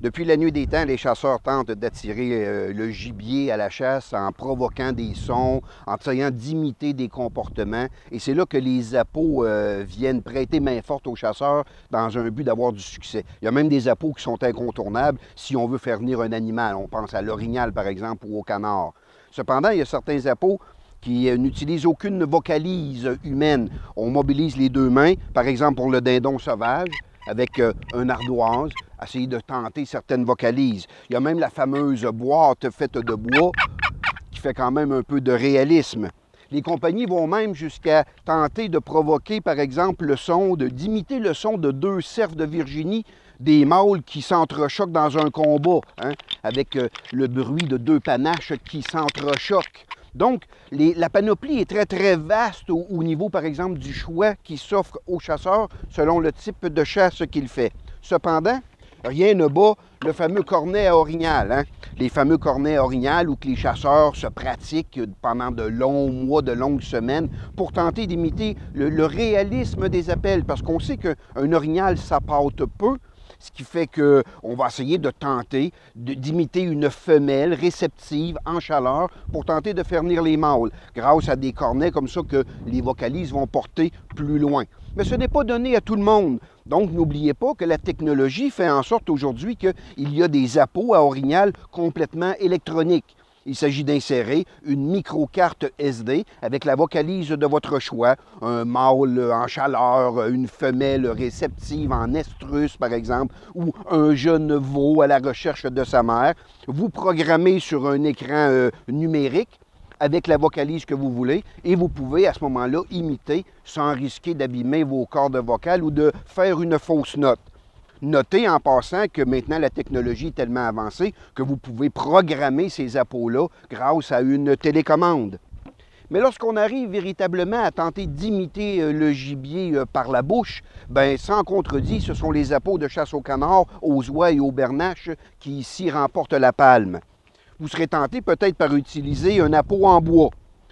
Depuis la nuit des temps, les chasseurs tentent d'attirer le gibier à la chasse en provoquant des sons, en essayant d'imiter des comportements. Et c'est là que les appos viennent prêter main forte aux chasseurs dans un but d'avoir du succès. Il y a même des appos qui sont incontournables si on veut faire venir un animal. On pense à l'orignal, par exemple, ou au canard. Cependant, il y a certains appos qui n'utilisent aucune vocalise humaine. On mobilise les deux mains, par exemple pour le dindon sauvage, avec un ardoise, essayer de tenter certaines vocalises. Il y a même la fameuse boîte faite de bois qui fait quand même un peu de réalisme. Les compagnies vont même jusqu'à tenter de provoquer, par exemple, d'imiter le son de deux cerfs de Virginie, des mâles qui s'entrechoquent dans un combat, hein, avec le bruit de deux panaches qui s'entrechoquent. Donc, la panoplie est très, très vaste au niveau, par exemple, du choix qui s'offre aux chasseurs selon le type de chasse qu'il fait. Cependant, rien ne bat le fameux cornet à orignal. Hein? Les fameux cornets à orignal où que les chasseurs se pratiquent pendant de longs mois, de longues semaines pour tenter d'imiter le réalisme des appels. Parce qu'on sait qu'un orignal, ça pâte peu. Ce qui fait qu'on va essayer de tenter d'imiter une femelle réceptive en chaleur pour tenter de faire venir les mâles, grâce à des cornets comme ça que les vocalises vont porter plus loin. Mais ce n'est pas donné à tout le monde. Donc, n'oubliez pas que la technologie fait en sorte aujourd'hui qu'il y a des appos à orignal complètement électroniques. Il s'agit d'insérer une micro-carte SD avec la vocalise de votre choix, un mâle en chaleur, une femelle réceptive en estrus, par exemple, ou un jeune veau à la recherche de sa mère. Vous programmez sur un écran numérique avec la vocalise que vous voulez et vous pouvez à ce moment-là imiter sans risquer d'abîmer vos cordes vocales ou de faire une fausse note. Notez en passant que maintenant la technologie est tellement avancée que vous pouvez programmer ces appos-là grâce à une télécommande. Mais lorsqu'on arrive véritablement à tenter d'imiter le gibier par la bouche, bien, sans contredit, ce sont les appos de chasse au canard, aux oies et aux bernaches qui ici remportent la palme. Vous serez tenté peut-être par utiliser un appôt en bois.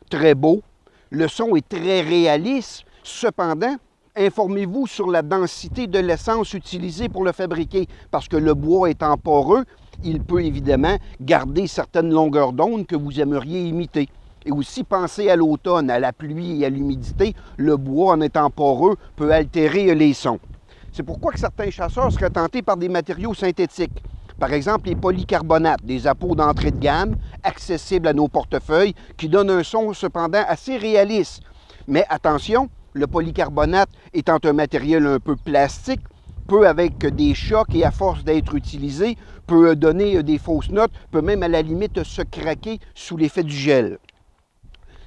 Très beau, le son est très réaliste, cependant, informez-vous sur la densité de l'essence utilisée pour le fabriquer, parce que le bois étant poreux, il peut évidemment garder certaines longueurs d'onde que vous aimeriez imiter. Et aussi, pensez à l'automne, à la pluie et à l'humidité, le bois, en étant poreux, peut altérer les sons. C'est pourquoi que certains chasseurs seraient tentés par des matériaux synthétiques. Par exemple, les polycarbonates, des appos d'entrée de gamme, accessibles à nos portefeuilles, qui donnent un son cependant assez réaliste. Mais attention, le polycarbonate étant un matériel un peu plastique, peut avec des chocs et à force d'être utilisé, peut donner des fausses notes, peut même à la limite se craquer sous l'effet du gel.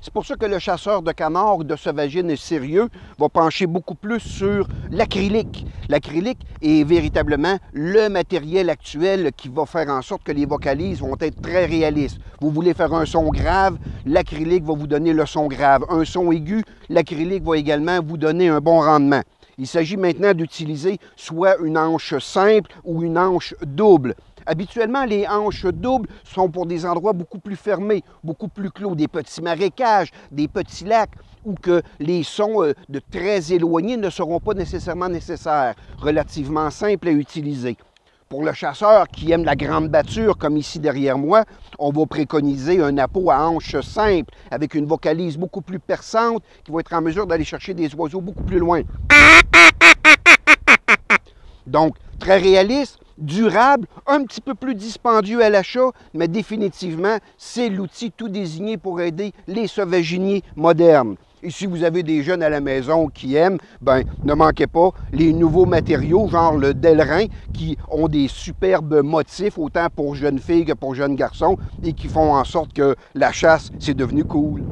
C'est pour ça que le chasseur de canards ou de sauvagines sérieux va pencher beaucoup plus sur l'acrylique. L'acrylique est véritablement le matériel actuel qui va faire en sorte que les vocalises vont être très réalistes. Vous voulez faire un son grave, l'acrylique va vous donner le son grave. Un son aigu, l'acrylique va également vous donner un bon rendement. Il s'agit maintenant d'utiliser soit une hanche simple ou une hanche double. Habituellement, les hanches doubles sont pour des endroits beaucoup plus fermés, beaucoup plus clos, des petits marécages, des petits lacs, où que les sons de très éloignés ne seront pas nécessairement nécessaires, relativement simples à utiliser. Pour le chasseur qui aime la grande batture, comme ici derrière moi, on va préconiser un appôt à hanche simple, avec une vocalise beaucoup plus perçante, qui va être en mesure d'aller chercher des oiseaux beaucoup plus loin. Donc, très réaliste, durable, un petit peu plus dispendieux à l'achat, mais définitivement, c'est l'outil tout désigné pour aider les sauvaginiers modernes. Et si vous avez des jeunes à la maison qui aiment, ben ne manquez pas les nouveaux matériaux, genre le Delrin, qui ont des superbes motifs, autant pour jeunes filles que pour jeunes garçons, et qui font en sorte que la chasse, c'est devenu cool.